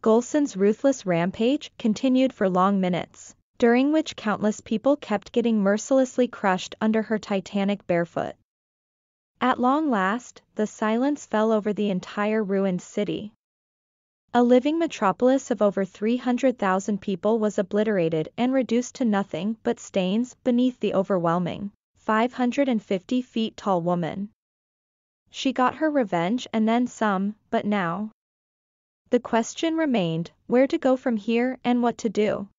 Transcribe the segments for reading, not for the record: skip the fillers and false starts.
Gulsan's ruthless rampage continued for long minutes, during which countless people kept getting mercilessly crushed under her titanic barefoot. At long last, the silence fell over the entire ruined city. A living metropolis of over 300,000 people was obliterated and reduced to nothing but stains beneath the overwhelming, 550 feet tall woman. She got her revenge and then some, but now the question remained, where to go from here and what to do.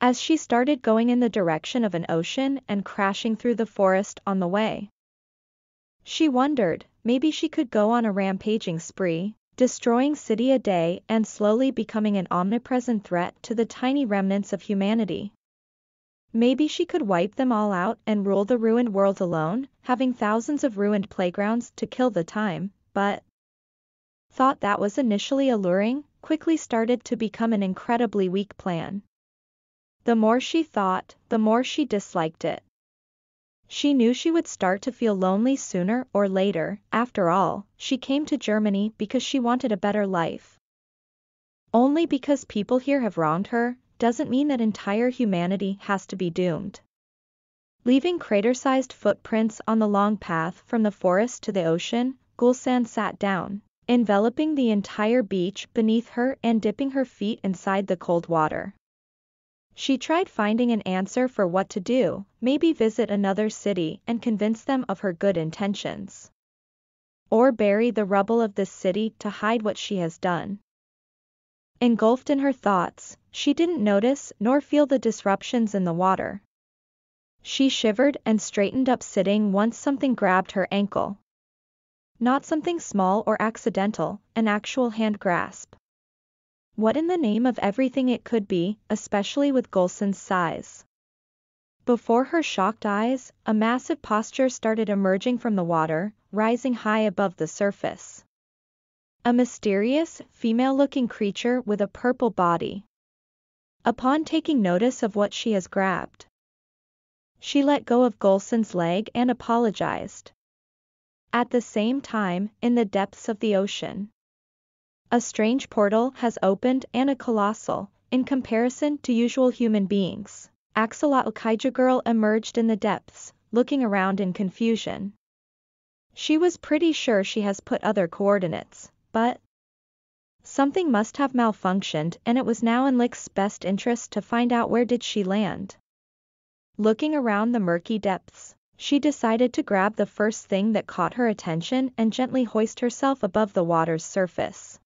As she started going in the direction of an ocean and crashing through the forest on the way, she wondered, maybe she could go on a rampaging spree, destroying city a day and slowly becoming an omnipresent threat to the tiny remnants of humanity. Maybe she could wipe them all out and rule the ruined world alone, having thousands of ruined playgrounds to kill the time, but thought that was initially alluring, quickly started to become an incredibly weak plan. The more she thought, the more she disliked it. She knew she would start to feel lonely sooner or later. After all, she came to Germany because she wanted a better life. Only because people here have wronged her, doesn't mean that entire humanity has to be doomed. Leaving crater-sized footprints on the long path from the forest to the ocean, Gulsan sat down, enveloping the entire beach beneath her and dipping her feet inside the cold water. She tried finding an answer for what to do, maybe visit another city and convince them of her good intentions. Or bury the rubble of this city to hide what she has done. Engulfed in her thoughts, she didn't notice nor feel the disruptions in the water. She shivered and straightened up sitting once something grabbed her ankle. Not something small or accidental, an actual hand grasp. What in the name of everything it could be, especially with Gulsan's size? Before her shocked eyes, a massive posture started emerging from the water, rising high above the surface. A mysterious, female-looking creature with a purple body. Upon taking notice of what she has grabbed, she let go of Gulsan's leg and apologized. At the same time, in the depths of the ocean, a strange portal has opened and a colossal, in comparison to usual human beings, axolotl kaiju girl emerged in the depths, looking around in confusion. She was pretty sure she has put other coordinates, but something must have malfunctioned and it was now in Lick's best interest to find out where did she land. Looking around the murky depths, she decided to grab the first thing that caught her attention and gently hoist herself above the water's surface.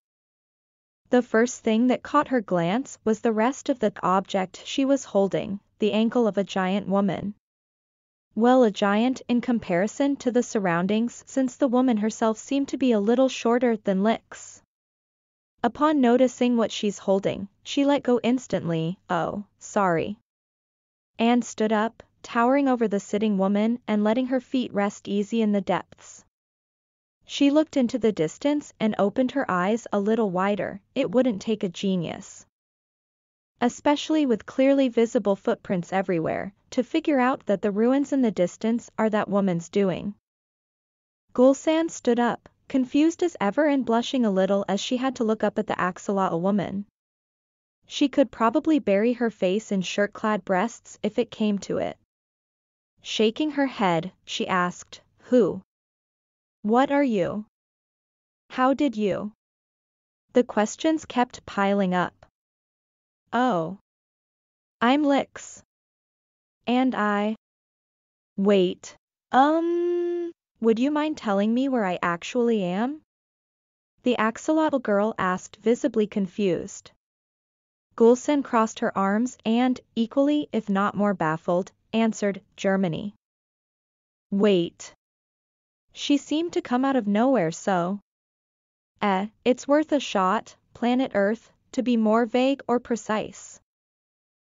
The first thing that caught her glance was the rest of the object she was holding, the ankle of a giant woman. Well, a giant in comparison to the surroundings, since the woman herself seemed to be a little shorter than Lick's. Upon noticing what she's holding, she let go instantly, "Oh, sorry," and stood up, towering over the sitting woman and letting her feet rest easy in the depths. She looked into the distance and opened her eyes a little wider. It wouldn't take a genius, especially with clearly visible footprints everywhere, to figure out that the ruins in the distance are that woman's doing. Gulsan stood up, confused as ever and blushing a little as she had to look up at the axolotl woman. She could probably bury her face in shirt-clad breasts if it came to it. Shaking her head, she asked, "Who? What are you? How did you?" The questions kept piling up. "Oh, I'm Lix. And I..." "Wait, would you mind telling me where I actually am?" the axolotl girl asked, visibly confused. Gulsan crossed her arms and, equally if not more baffled, answered, "Germany." "Wait." She seemed to come out of nowhere, so. It's worth a shot, planet Earth, to be more vague or precise.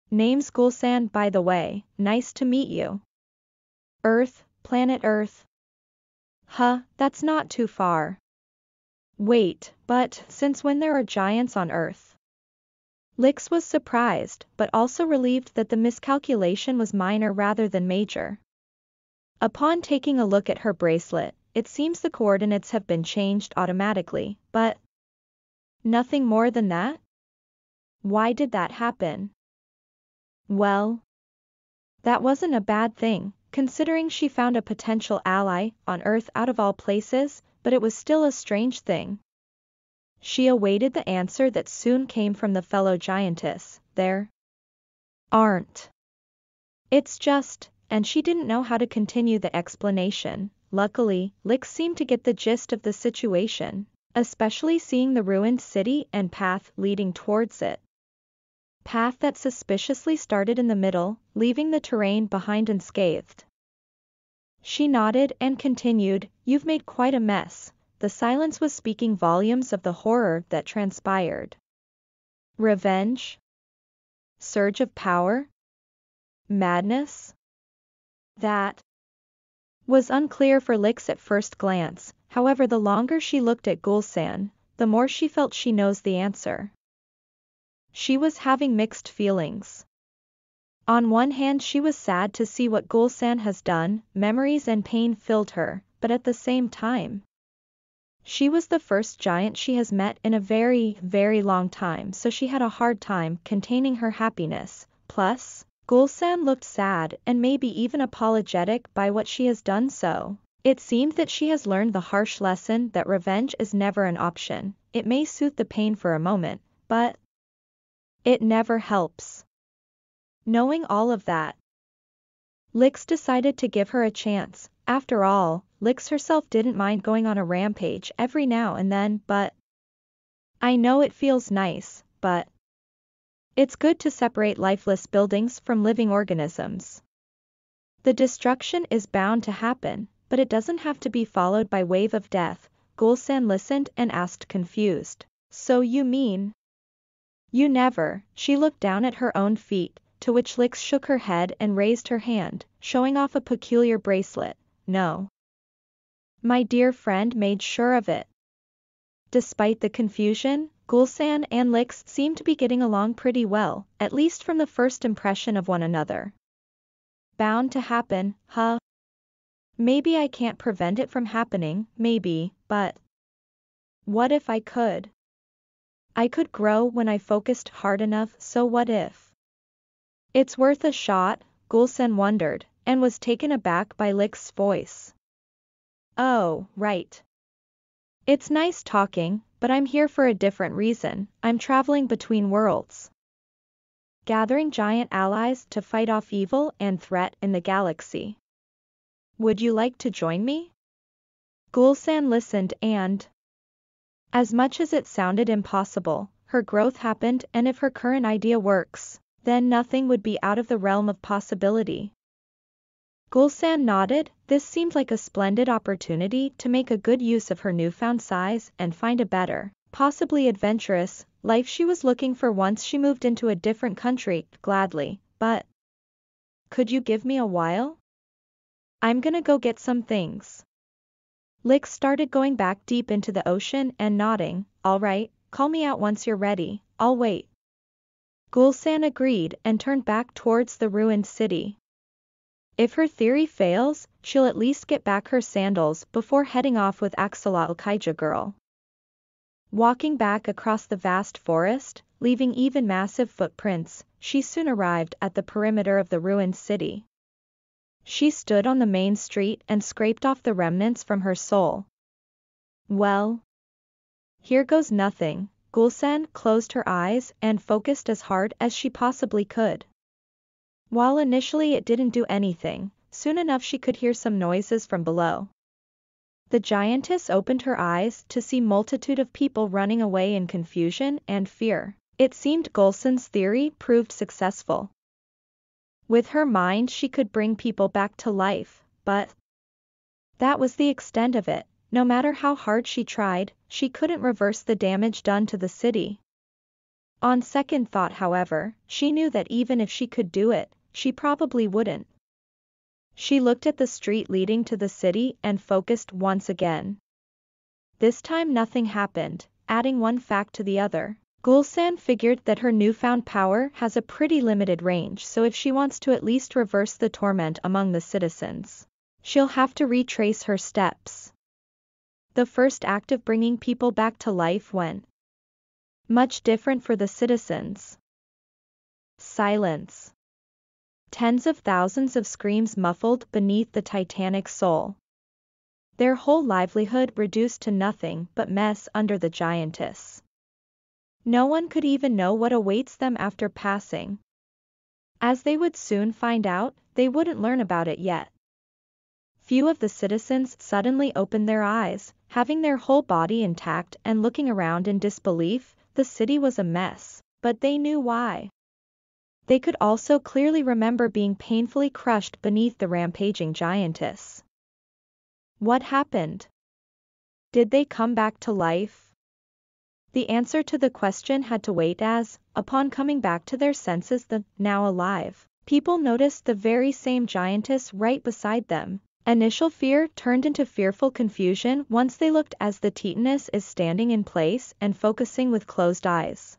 "Name's Gulsan, by the way, nice to meet you." "Earth, planet Earth." That's not too far." "Wait, but since when there are giants on Earth?" Lix was surprised, but also relieved that the miscalculation was minor rather than major. Upon taking a look at her bracelet, it seems the coordinates have been changed automatically, but nothing more than that? Why did that happen? Well, that wasn't a bad thing, considering she found a potential ally on Earth out of all places, but it was still a strange thing. She awaited the answer that soon came from the fellow giantess. There aren't. It's just, and she didn't know how to continue the explanation. Luckily, Lix seemed to get the gist of the situation, especially seeing the ruined city and path leading towards it. Path that suspiciously started in the middle, leaving the terrain behind unscathed. She nodded and continued, "You've made quite a mess." The silence was speaking volumes of the horror that transpired. Revenge? Surge of power? Madness? That was unclear for Lix at first glance, however the longer she looked at Gulsan, the more she felt she knows the answer. She was having mixed feelings. On one hand she was sad to see what Gulsan has done, memories and pain filled her, but at the same time, she was the first giant she has met in a very, very long time, so she had a hard time containing her happiness. Plus, Gulsan looked sad and maybe even apologetic by what she has done, so it seemed that she has learned the harsh lesson that revenge is never an option. It may soothe the pain for a moment, but it never helps. Knowing all of that, Lix decided to give her a chance. After all, Lix herself didn't mind going on a rampage every now and then, but I know it feels nice, but it's good to separate lifeless buildings from living organisms. The destruction is bound to happen, but it doesn't have to be followed by wave of death. Gulsan listened and asked confused. So you mean you never? She looked down at her own feet, to which Lix shook her head and raised her hand, showing off a peculiar bracelet. No. My dear friend made sure of it. Despite the confusion, Gulsan and Lix seemed to be getting along pretty well, at least from the first impression of one another. Bound to happen, huh? Maybe I can't prevent it from happening, maybe, but what if I could? I could grow when I focused hard enough, so what if? It's worth a shot, Gulsan wondered, and was taken aback by Lix's voice. Oh, right. It's nice talking, but I'm here for a different reason. I'm traveling between worlds, gathering giant allies to fight off evil and threat in the galaxy. Would you like to join me? Gulsan listened and, as much as it sounded impossible, her growth happened, and if her current idea works, then nothing would be out of the realm of possibility. Gulsan nodded. This seemed like a splendid opportunity to make a good use of her newfound size and find a better, possibly adventurous, life she was looking for once she moved into a different country. Gladly, but could you give me a while? I'm gonna go get some things. Lix started going back deep into the ocean and nodding. All right, call me out once you're ready, I'll wait. Gulsan agreed and turned back towards the ruined city. If her theory fails, she'll at least get back her sandals before heading off with Axolotl Kaiju Girl. Walking back across the vast forest, leaving even massive footprints, she soon arrived at the perimeter of the ruined city. She stood on the main street and scraped off the remnants from her soul. Well, here goes nothing. Gulsan closed her eyes and focused as hard as she possibly could. While initially it didn't do anything, soon enough she could hear some noises from below. The giantess opened her eyes to see multitude of people running away in confusion and fear. It seemed Gulsan's theory proved successful. With her mind she could bring people back to life, but that was the extent of it. No matter how hard she tried, she couldn't reverse the damage done to the city. On second thought, however, she knew that even if she could do it, she probably wouldn't. She looked at the street leading to the city and focused once again. This time nothing happened. Adding one fact to the other, Gulsan figured that her newfound power has a pretty limited range, so if she wants to at least reverse the torment among the citizens, she'll have to retrace her steps. The first act of bringing people back to life went Much different for the citizens. Silence. Tens of thousands of screams muffled beneath the titanic soul. Their whole livelihood reduced to nothing but mess under the giantess. No one could even know what awaits them after passing. As they would soon find out, they wouldn't learn about it yet. Few of the citizens suddenly opened their eyes, having their whole body intact and looking around in disbelief. The city was a mess, but they knew why. They could also clearly remember being painfully crushed beneath the rampaging giantess. What happened? Did they come back to life? The answer to the question had to wait as, upon coming back to their senses, the now alive people noticed the very same giantess right beside them. Initial fear turned into fearful confusion once they looked as the titaness is standing in place and focusing with closed eyes.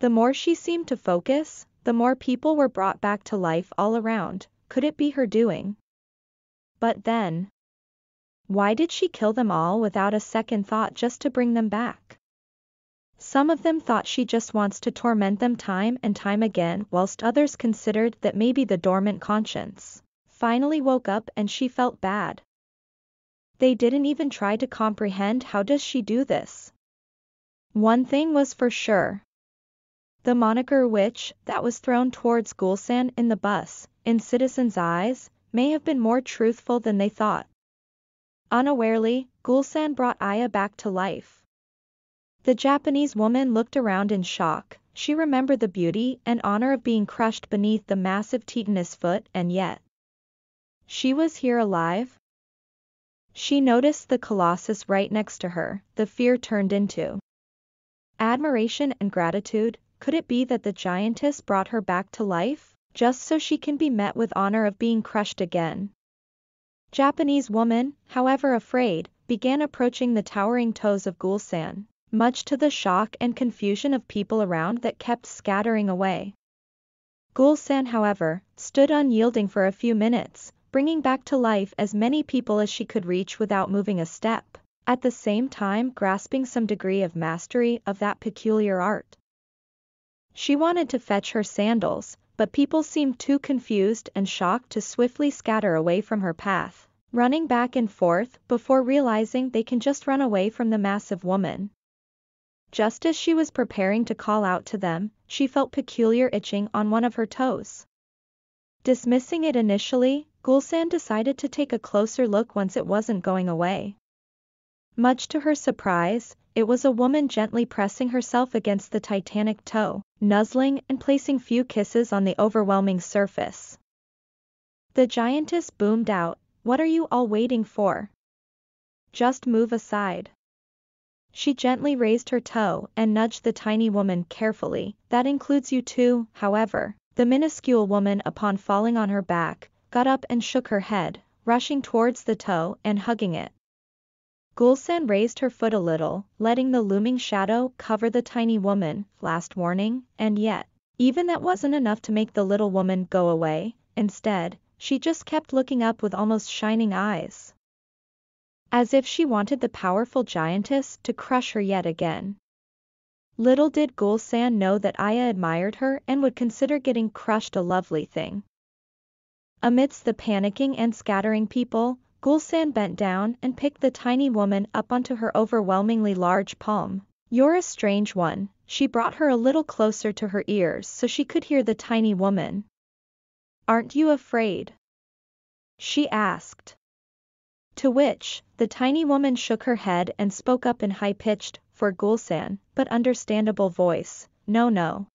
The more she seemed to focus, the more people were brought back to life all around. Could it be her doing? But then, why did she kill them all without a second thought just to bring them back? Some of them thought she just wants to torment them time and time again, whilst others considered that maybe the dormant conscience finally woke up and she felt bad. They didn't even try to comprehend how does she do this. One thing was for sure. The moniker witch that was thrown towards Gulsan in the bus, in citizens' eyes, may have been more truthful than they thought. Unawarely, Gulsan brought Aya back to life. The Japanese woman looked around in shock. She remembered the beauty and honor of being crushed beneath the massive titanous foot, and yet she was here alive. She noticed the colossus right next to her. The fear turned into admiration and gratitude. Could it be that the giantess brought her back to life, just so she can be met with honor of being crushed again? Japanese woman, however afraid, began approaching the towering toes of Gulsan, much to the shock and confusion of people around that kept scattering away. Gulsan, however, stood unyielding for a few minutes, bringing back to life as many people as she could reach without moving a step, at the same time grasping some degree of mastery of that peculiar art. She wanted to fetch her sandals, but people seemed too confused and shocked to swiftly scatter away from her path, running back and forth before realizing they can just run away from the massive woman. Just as she was preparing to call out to them, she felt peculiar itching on one of her toes. Dismissing it initially, Gulsan decided to take a closer look once it wasn't going away. Much to her surprise, it was a woman gently pressing herself against the titanic toe, nuzzling and placing few kisses on the overwhelming surface. The giantess boomed out, "What are you all waiting for? Just move aside." She gently raised her toe and nudged the tiny woman carefully. "That includes you too." However, the minuscule woman, upon falling on her back, got up and shook her head, rushing towards the toe and hugging it. Gulsan raised her foot a little, letting the looming shadow cover the tiny woman. Last warning, and yet, even that wasn't enough to make the little woman go away. Instead, she just kept looking up with almost shining eyes, as if she wanted the powerful giantess to crush her yet again. Little did Gulsan know that Aya admired her and would consider getting crushed a lovely thing. Amidst the panicking and scattering people, Gulsan bent down and picked the tiny woman up onto her overwhelmingly large palm. "You're a strange one." She brought her a little closer to her ears so she could hear the tiny woman. "Aren't you afraid?" she asked. To which, the tiny woman shook her head and spoke up in high-pitched, for Gulsan, but understandable voice, No.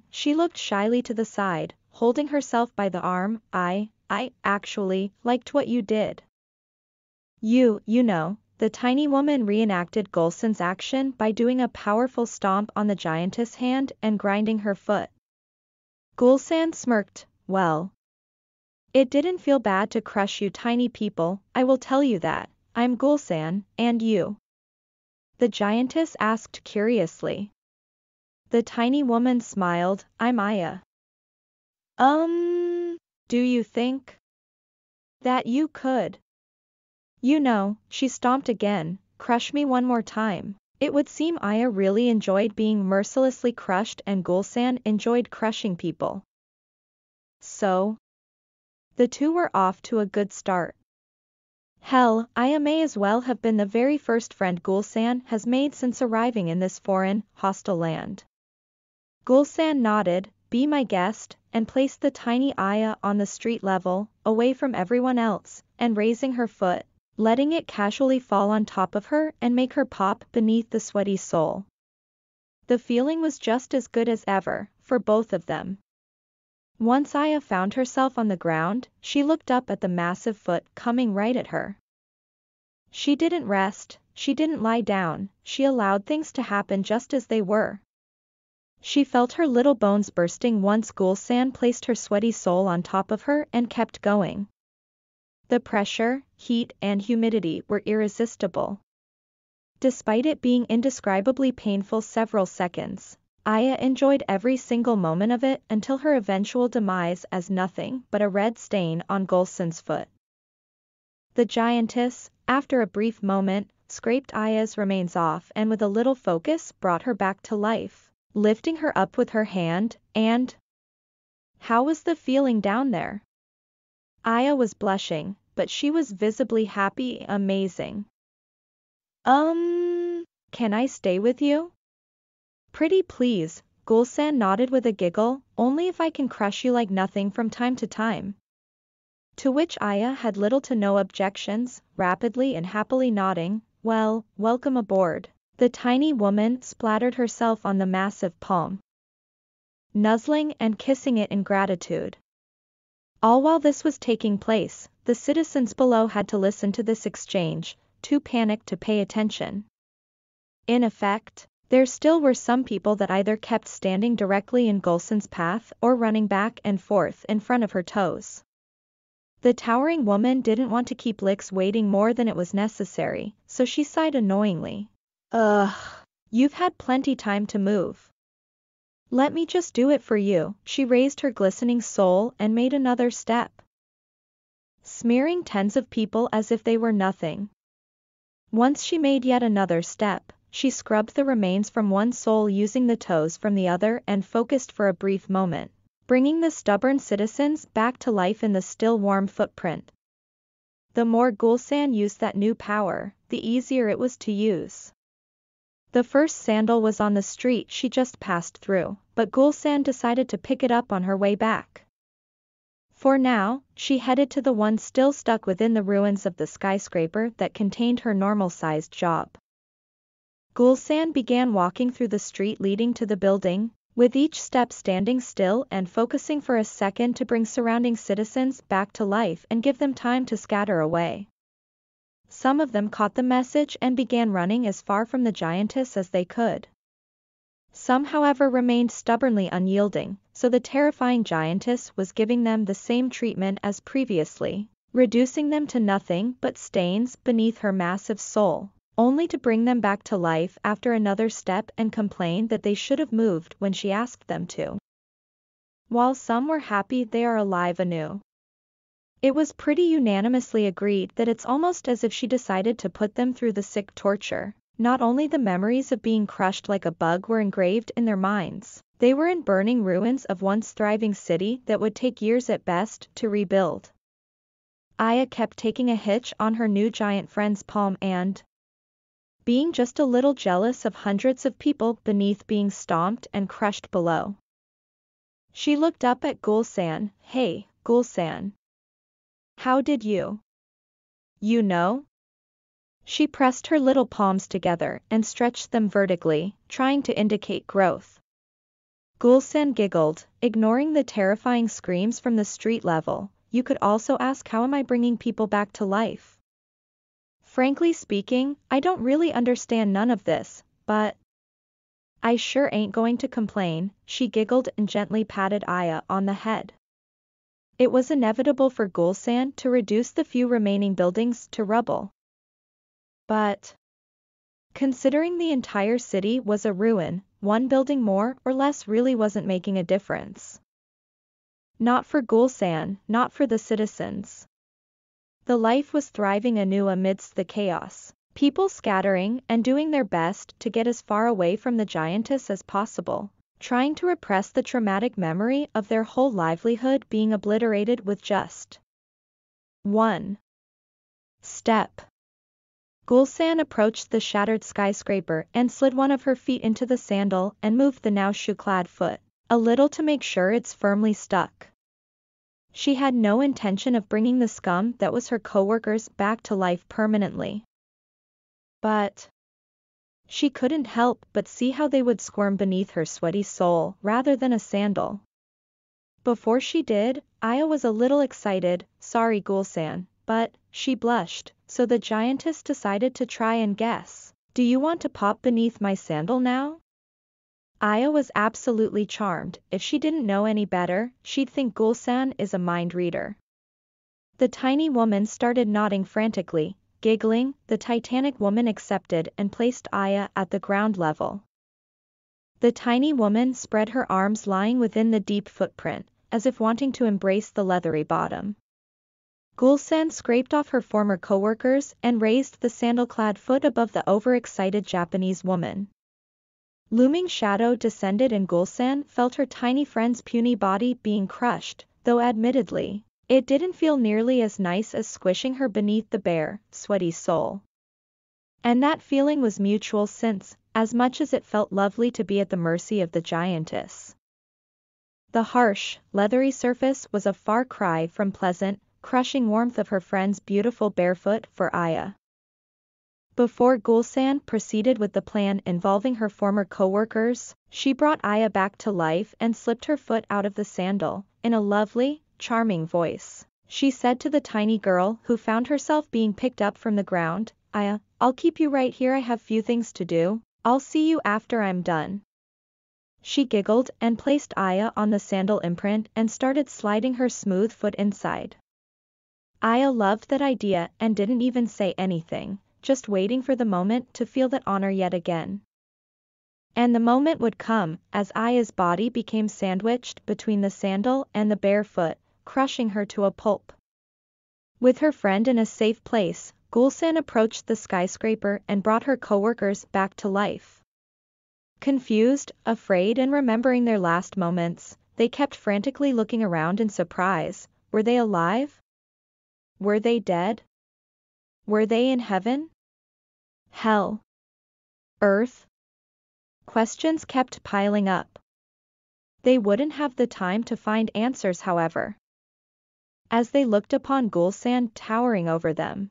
She looked shyly to the side, holding herself by the arm. I actually liked what you did." You know, the tiny woman reenacted Gulsan's action by doing a powerful stomp on the giantess' hand and grinding her foot. Gulsan smirked. "Well, it didn't feel bad to crush you tiny people, I will tell you that. I'm Gulsan, and you?" the giantess asked curiously. The tiny woman smiled. "I'm Aya." Do you think that you could, she stomped again, crush me one more time?" It would seem Aya really enjoyed being mercilessly crushed and Gulsan enjoyed crushing people. So, the two were off to a good start. Hell, Aya may as well have been the very first friend Gulsan has made since arriving in this foreign, hostile land. Gulsan nodded, "Be my guest," and placed the tiny Aya on the street level, away from everyone else, and raising her foot, letting it casually fall on top of her and make her pop beneath the sweaty sole. The feeling was just as good as ever, for both of them. Once Aya found herself on the ground, she looked up at the massive foot coming right at her. She didn't rest, she didn't lie down, she allowed things to happen just as they were. She felt her little bones bursting once Gulsan placed her sweaty sole on top of her and kept going. The pressure, heat and humidity were irresistible. Despite it being indescribably painful several seconds, Aya enjoyed every single moment of it until her eventual demise as nothing but a red stain on Gulsan's foot. The giantess, after a brief moment, scraped Aya's remains off and with a little focus brought her back to life, lifting her up with her hand, and... How was the feeling down there? Aya was blushing, but she was visibly happy. Amazing. Can I stay with you? Pretty please, Gulsan nodded with a giggle, only if I can crush you like nothing from time to time. To which Aya had little to no objections, rapidly and happily nodding, well, welcome aboard. The tiny woman splattered herself on the massive palm, nuzzling and kissing it in gratitude. All while this was taking place, the citizens below had to listen to this exchange, too panicked to pay attention. In effect, there still were some people that either kept standing directly in Gulsan's path or running back and forth in front of her toes. The towering woman didn't want to keep Lix waiting more than it was necessary, so she sighed annoyingly. Ugh, you've had plenty time to move. Let me just do it for you. She raised her glistening sole and made another step, smearing tens of people as if they were nothing. Once she made yet another step, she scrubbed the remains from one sole using the toes from the other and focused for a brief moment, bringing the stubborn citizens back to life in the still warm footprint. The more Gulsan used that new power, the easier it was to use. The first sandal was on the street she just passed through, but Gulsan decided to pick it up on her way back. For now, she headed to the one still stuck within the ruins of the skyscraper that contained her normal-sized job. Gulsan began walking through the street leading to the building, with each step standing still and focusing for a second to bring surrounding citizens back to life and give them time to scatter away. Some of them caught the message and began running as far from the giantess as they could. Some, however, remained stubbornly unyielding, so the terrifying giantess was giving them the same treatment as previously, reducing them to nothing but stains beneath her massive soul, only to bring them back to life after another step and complain that they should have moved when she asked them to. While some were happy they are alive anew, it was pretty unanimously agreed that it's almost as if she decided to put them through the sick torture. Not only the memories of being crushed like a bug were engraved in their minds, they were in burning ruins of once thriving city that would take years at best to rebuild. Aya kept taking a hitch on her new giant friend's palm and being just a little jealous of hundreds of people beneath being stomped and crushed below. She looked up at Gulsan. Hey, Gulsan. How did you? You know? She pressed her little palms together and stretched them vertically, trying to indicate growth. Gulsan giggled, ignoring the terrifying screams from the street level. You could also ask, how am I bringing people back to life? Frankly speaking, I don't really understand none of this, but I sure ain't going to complain. She giggled and gently patted Aya on the head. It was inevitable for Gulsan to reduce the few remaining buildings to rubble. But considering the entire city was a ruin, one building more or less really wasn't making a difference. Not for Gulsan, not for the citizens. The life was thriving anew amidst the chaos, people scattering and doing their best to get as far away from the giantess as possible, trying to repress the traumatic memory of their whole livelihood being obliterated with just one step. Gulsan approached the shattered skyscraper and slid one of her feet into the sandal and moved the now shoe-clad foot a little to make sure it's firmly stuck. She had no intention of bringing the scum that was her coworkers back to life permanently. But she couldn't help but see how they would squirm beneath her sweaty sole rather than a sandal. Before she did, Aya was a little excited. Sorry Gulsan, but she blushed, so the giantess decided to try and guess. Do you want to pop beneath my sandal now? Aya was absolutely charmed. If she didn't know any better, she'd think Gulsan is a mind reader. The tiny woman started nodding frantically. Giggling, the Titanic woman accepted and placed Aya at the ground level. The tiny woman spread her arms lying within the deep footprint, as if wanting to embrace the leathery bottom. Gulsan scraped off her former coworkers and raised the sandal-clad foot above the overexcited Japanese woman. Looming shadow descended and Gulsan felt her tiny friend's puny body being crushed, though admittedly, it didn't feel nearly as nice as squishing her beneath the bare, sweaty sole. And that feeling was mutual since, as much as it felt lovely to be at the mercy of the giantess, the harsh, leathery surface was a far cry from pleasant, crushing warmth of her friend's beautiful barefoot for Aya. Before Gulsan proceeded with the plan involving her former coworkers, she brought Aya back to life and slipped her foot out of the sandal. In a lovely, charming voice, she said to the tiny girl who found herself being picked up from the ground, Aya, I'll keep you right here, I have few things to do, I'll see you after I'm done. She giggled and placed Aya on the sandal imprint and started sliding her smooth foot inside. Aya loved that idea and didn't even say anything, just waiting for the moment to feel that honor yet again. And the moment would come, as Aya's body became sandwiched between the sandal and the bare foot, crushing her to a pulp. With her friend in a safe place, Gulsan approached the skyscraper and brought her coworkers back to life. Confused, afraid and remembering their last moments, they kept frantically looking around in surprise. Were they alive? Were they dead? Were they in heaven? Hell? Earth? Questions kept piling up. They wouldn't have the time to find answers, however, as they looked upon Gulsan towering over them.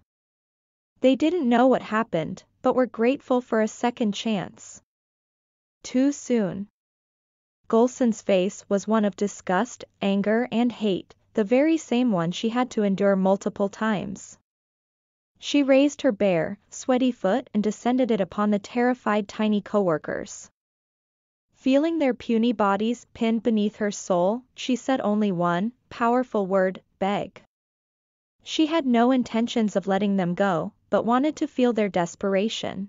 They didn't know what happened, but were grateful for a second chance. Too soon. Gulsan's face was one of disgust, anger and hate, the very same one she had to endure multiple times. She raised her bare, sweaty foot and descended it upon the terrified tiny coworkers. Feeling their puny bodies pinned beneath her sole, she said only one powerful word, beg. She had no intentions of letting them go, but wanted to feel their desperation.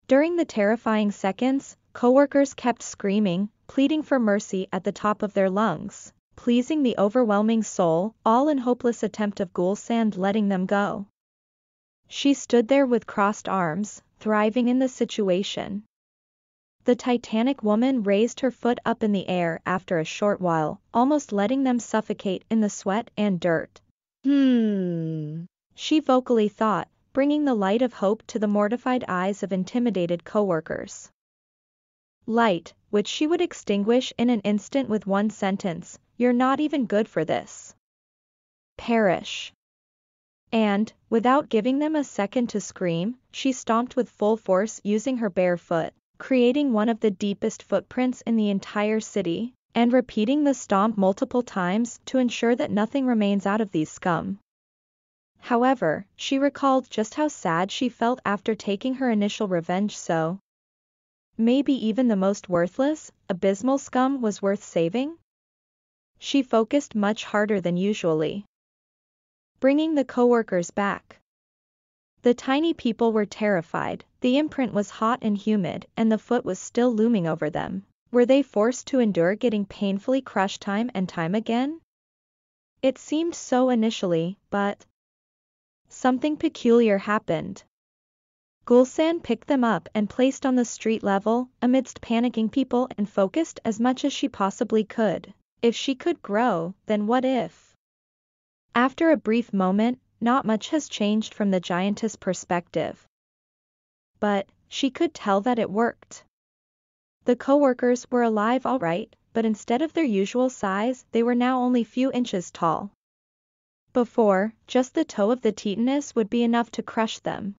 During the terrifying seconds, coworkers kept screaming, pleading for mercy at the top of their lungs, pleasing the overwhelming soul, all in hopeless attempt of Gulsan letting them go. She stood there with crossed arms, thriving in the situation. The Titanic woman raised her foot up in the air after a short while, almost letting them suffocate in the sweat and dirt. She vocally thought, bringing the light of hope to the mortified eyes of intimidated coworkers. Light, which she would extinguish in an instant with one sentence, "You're not even good for this. Perish." And, without giving them a second to scream, she stomped with full force using her bare foot, creating one of the deepest footprints in the entire city, and repeating the stomp multiple times to ensure that nothing remains out of these scum. However, she recalled just how sad she felt after taking her initial revenge, so maybe even the most worthless, abysmal scum was worth saving? She focused much harder than usually, bringing the coworkers back. The tiny people were terrified, the imprint was hot and humid and the foot was still looming over them. Were they forced to endure getting painfully crushed time and time again? It seemed so initially, but something peculiar happened. Gulsan picked them up and placed on the street level, amidst panicking people, and focused as much as she possibly could. If she could grow, then what if? After a brief moment, not much has changed from the giantess' perspective. But she could tell that it worked. The co-workers were alive all right, but instead of their usual size, they were now only few inches tall. Before, just the toe of the titaness would be enough to crush them.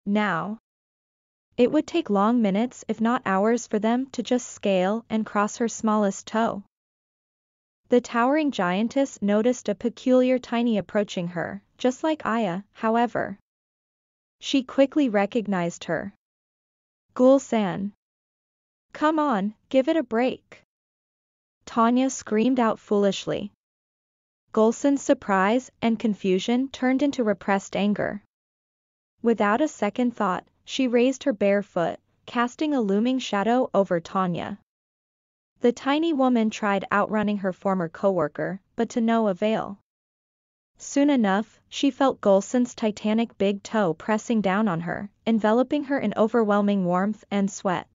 Now, it would take long minutes if not hours for them to just scale and cross her smallest toe. The towering giantess noticed a peculiar tiny approaching her, just like Aya, however. She quickly recognized her. Gulsan. Come on, give it a break. Tanya screamed out foolishly. Gulsan's surprise and confusion turned into repressed anger. Without a second thought, she raised her bare foot, casting a looming shadow over Tanya. The tiny woman tried outrunning her former co-worker, but to no avail. Soon enough, she felt Gulsan's titanic big toe pressing down on her, enveloping her in overwhelming warmth and sweat.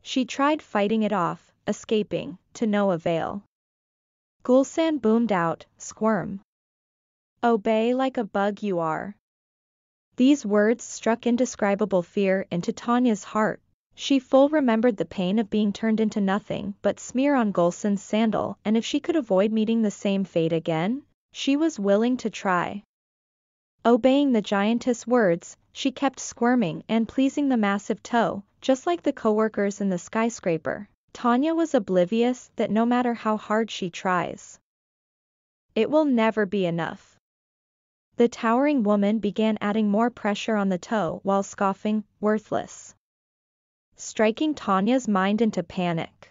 She tried fighting it off, escaping, to no avail. Gulsan boomed out, "Squirm. Obey like a bug you are." These words struck indescribable fear into Tanya's heart. She full remembered the pain of being turned into nothing but smear on Gulsan's sandal, and if she could avoid meeting the same fate again, she was willing to try. Obeying the giantess' words, she kept squirming and pleasing the massive toe, just like the co-workers in the skyscraper. Tanya was oblivious that no matter how hard she tries, it will never be enough. The towering woman began adding more pressure on the toe while scoffing, "Worthless," striking Tanya's mind into panic.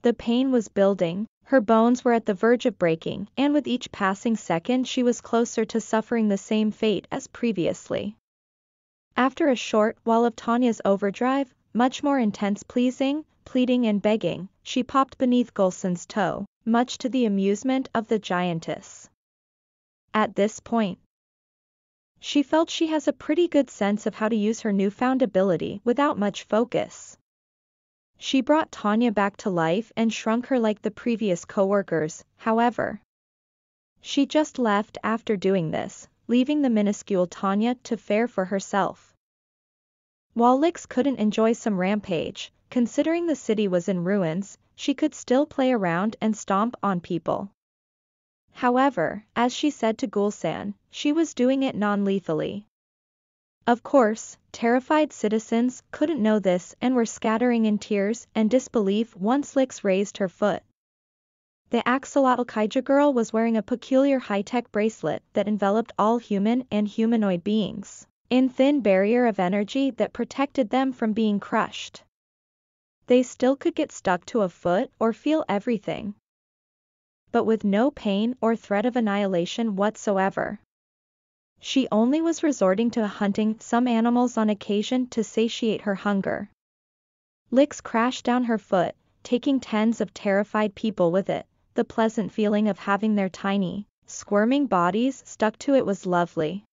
The pain was building, her bones were at the verge of breaking, and with each passing second she was closer to suffering the same fate as previously. After a short while of Tanya's overdrive, much more intense pleasing, pleading and begging, she popped beneath Gulsan's toe, much to the amusement of the giantess. At this point, she felt she has a pretty good sense of how to use her newfound ability without much focus. She brought Tanya back to life and shrunk her like the previous co-workers, however. She just left after doing this, leaving the minuscule Tanya to fare for herself. While Lix couldn't enjoy some rampage, considering the city was in ruins, she could still play around and stomp on people. However, as she said to Gulsan, she was doing it non-lethally. Of course, terrified citizens couldn't know this and were scattering in tears and disbelief once Lix raised her foot. The axolotl kaiju girl was wearing a peculiar high-tech bracelet that enveloped all human and humanoid beings in thin barrier of energy that protected them from being crushed. They still could get stuck to a foot or feel everything, but with no pain or threat of annihilation whatsoever. She only was resorting to hunting some animals on occasion to satiate her hunger. Lix crashed down her foot, taking tens of terrified people with it. The pleasant feeling of having their tiny, squirming bodies stuck to it was lovely.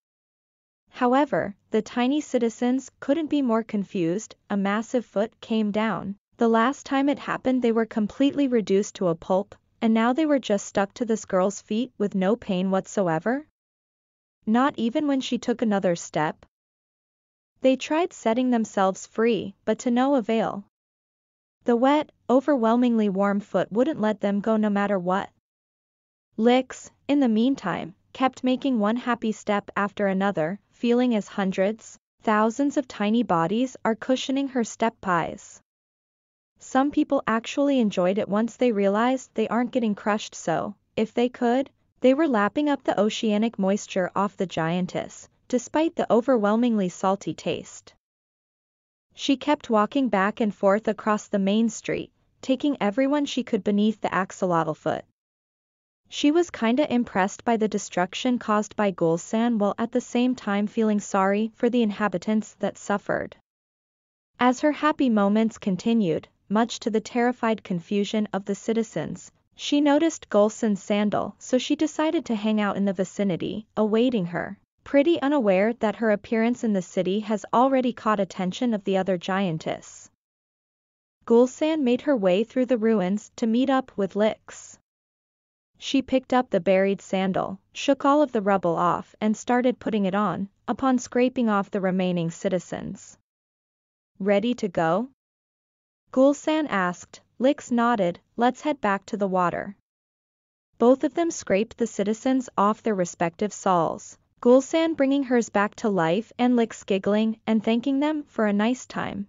However, the tiny citizens couldn't be more confused. A massive foot came down. The last time it happened they were completely reduced to a pulp, and now they were just stuck to this girl's feet with no pain whatsoever? Not even when she took another step? They tried setting themselves free, but to no avail. The wet, overwhelmingly warm foot wouldn't let them go no matter what. Lix, in the meantime, kept making one happy step after another, feeling as hundreds, thousands of tiny bodies are cushioning her step pies. Some people actually enjoyed it once they realized they aren't getting crushed, so, if they could, they were lapping up the oceanic moisture off the giantess, despite the overwhelmingly salty taste. She kept walking back and forth across the main street, taking everyone she could beneath the axolotl foot. She was kinda impressed by the destruction caused by Gulsan while at the same time feeling sorry for the inhabitants that suffered. As her happy moments continued, much to the terrified confusion of the citizens, she noticed Gulsan's sandal, so she decided to hang out in the vicinity, awaiting her. pretty unaware that her appearance in the city has already caught attention of the other giantess. Gulsan made her way through the ruins to meet up with Lix. She picked up the buried sandal, shook all of the rubble off and started putting it on, upon scraping off the remaining citizens. Ready to go? Gulsan asked. Lix nodded. Let's head back to the water. Both of them scraped the citizens off their respective sauls, Gulsan bringing hers back to life and Lix giggling and thanking them for a nice time.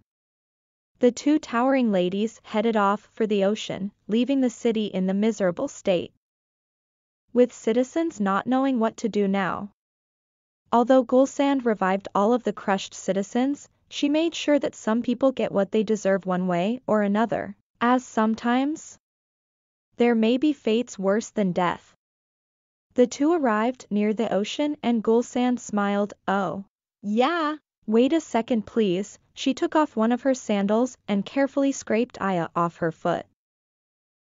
The two towering ladies headed off for the ocean, leaving the city in the miserable state, with citizens not knowing what to do now. Although Gulsan revived all of the crushed citizens, she made sure that some people get what they deserve one way or another, as sometimes there may be fates worse than death. The two arrived near the ocean and Gulsan smiled. Oh, yeah. Wait a second please. She took off one of her sandals and carefully scraped Aya off her foot.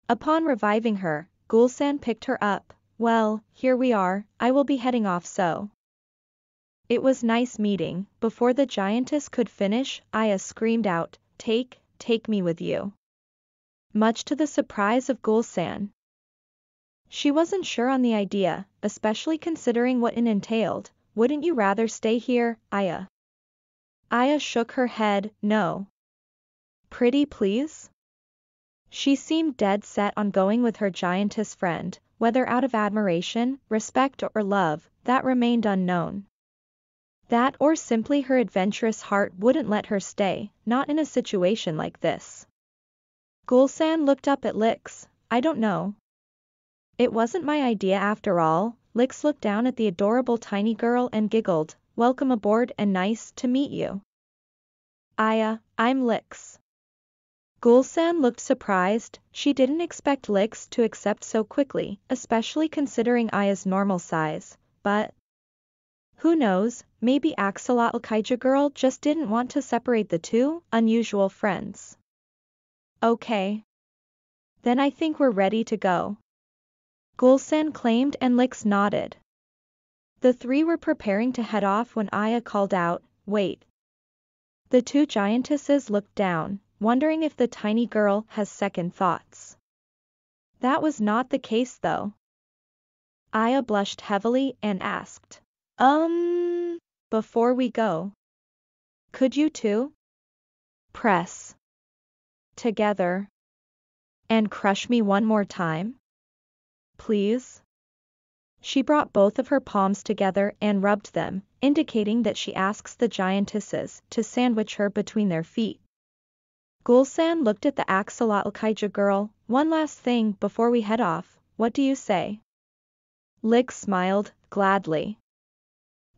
Upon reviving her, Gulsan picked her up. Well, here we are, I will be heading off so. It was nice meeting. Before the giantess could finish, Aya screamed out, Take me with you. Much to the surprise of Gulsan. She wasn't sure on the idea, especially considering what it entailed. Wouldn't you rather stay here, Aya? Aya shook her head. No. Pretty please? She seemed dead set on going with her giantess friend, whether out of admiration, respect or love, that remained unknown. That or simply her adventurous heart wouldn't let her stay, not in a situation like this. Gulsan looked up at Lix. I don't know. It wasn't my idea after all. Lix looked down at the adorable tiny girl and giggled. Welcome aboard and nice to meet you. Aya, I'm Lix. Gulsan looked surprised. She didn't expect Lix to accept so quickly, especially considering Aya's normal size, but who knows, maybe axolotl kaiju girl just didn't want to separate the two unusual friends. Okay. Then I think we're ready to go. Gulsan claimed and Lix nodded. The three were preparing to head off when Aya called out, Wait. The two giantesses looked down, wondering if the tiny girl has second thoughts. That was not the case though. Aya blushed heavily and asked, before we go, could you two press together and crush me one more time? Please? She brought both of her palms together and rubbed them, indicating that she asks the giantesses to sandwich her between their feet. Gulsan looked at the axolotl kaiju girl. One last thing before we head off, what do you say? Lix smiled, gladly.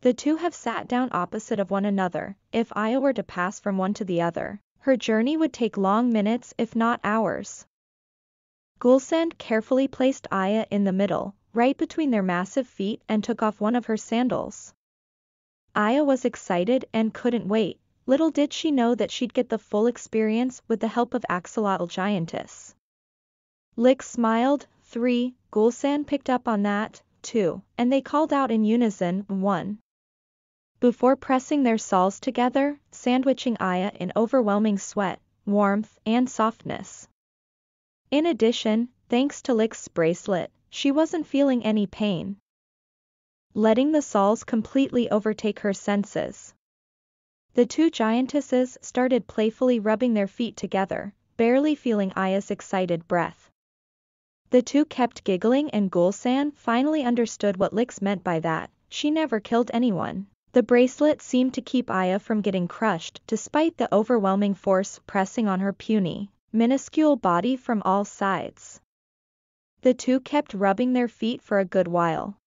The two have sat down opposite of one another. If Aya were to pass from one to the other, her journey would take long minutes if not hours. Gulsan carefully placed Aya in the middle, right between their massive feet and took off one of her sandals. Aya was excited and couldn't wait. Little did she know that she'd get the full experience with the help of axolotl giantess. Lix smiled. 3, Gulsan picked up on that, too, and they called out in unison, 1. Before pressing their sauls together, sandwiching Aya in overwhelming sweat, warmth, and softness. In addition, thanks to Lix's bracelet, she wasn't feeling any pain, letting the sauls completely overtake her senses. The two giantesses started playfully rubbing their feet together, barely feeling Aya's excited breath. The two kept giggling and Gulsan finally understood what Lix meant by that. She never killed anyone. The bracelet seemed to keep Aya from getting crushed despite the overwhelming force pressing on her puny, minuscule body from all sides. The two kept rubbing their feet for a good while.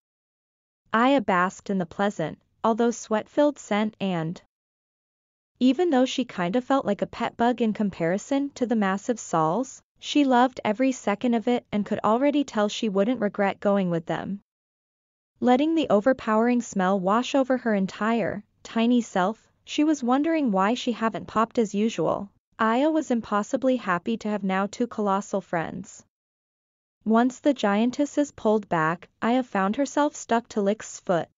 Aya basked in the pleasant, although sweat-filled scent and even though she kinda felt like a pet bug in comparison to the massive sauls, she loved every second of it and could already tell she wouldn't regret going with them. Letting the overpowering smell wash over her entire, tiny self, she was wondering why she hadn't popped as usual. Aya was impossibly happy to have now two colossal friends. Once the giantesses pulled back, Aya found herself stuck to Lix's foot.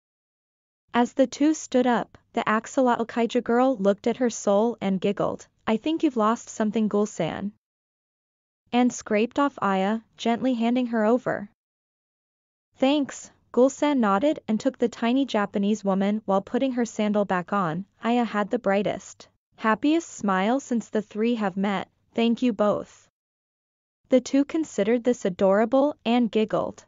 As the two stood up, the axolotl kaiju girl looked at her soul and giggled. I think you've lost something, Gulsan. And scraped off Aya, gently handing her over. Thanks, Gulsan nodded and took the tiny Japanese woman while putting her sandal back on. Aya had the brightest, happiest smile since the three have met. Thank you both. The two considered this adorable and giggled.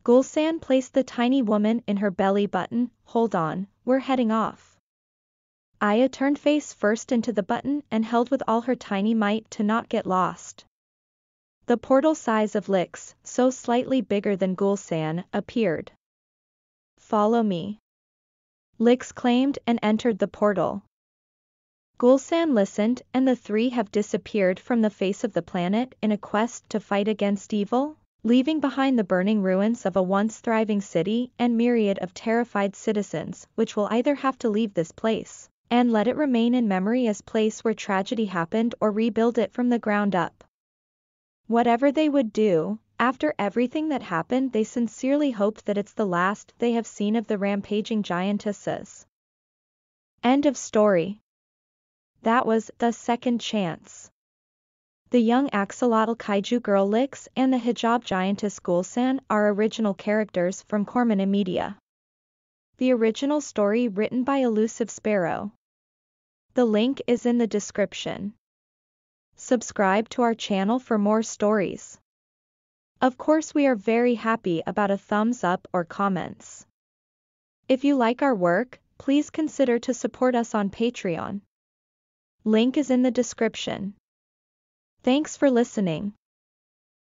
Gulsan placed the tiny woman in her belly button. Hold on, we're heading off. Aya turned face first into the button and held with all her tiny might to not get lost. The portal size of Lix, so slightly bigger than Gulsan, appeared. Follow me, Lix claimed and entered the portal. Gulsan listened and the three have disappeared from the face of the planet in a quest to fight against evil, leaving behind the burning ruins of a once thriving city and myriad of terrified citizens, which will either have to leave this place and let it remain in memory as place where tragedy happened or rebuild it from the ground up. Whatever they would do, after everything that happened, they sincerely hope that it's the last they have seen of the rampaging giantesses. End of story. That was The Second Chance. The young axolotl kaiju girl Lix and the hijab giantess Gulsan are original characters from Cormana Media. The original story written by ElusiveSparrow. The link is in the description. Subscribe to our channel for more stories. Of course, we are very happy about a thumbs up or comments. If you like our work, please consider to support us on Patreon. Link is in the description. Thanks for listening.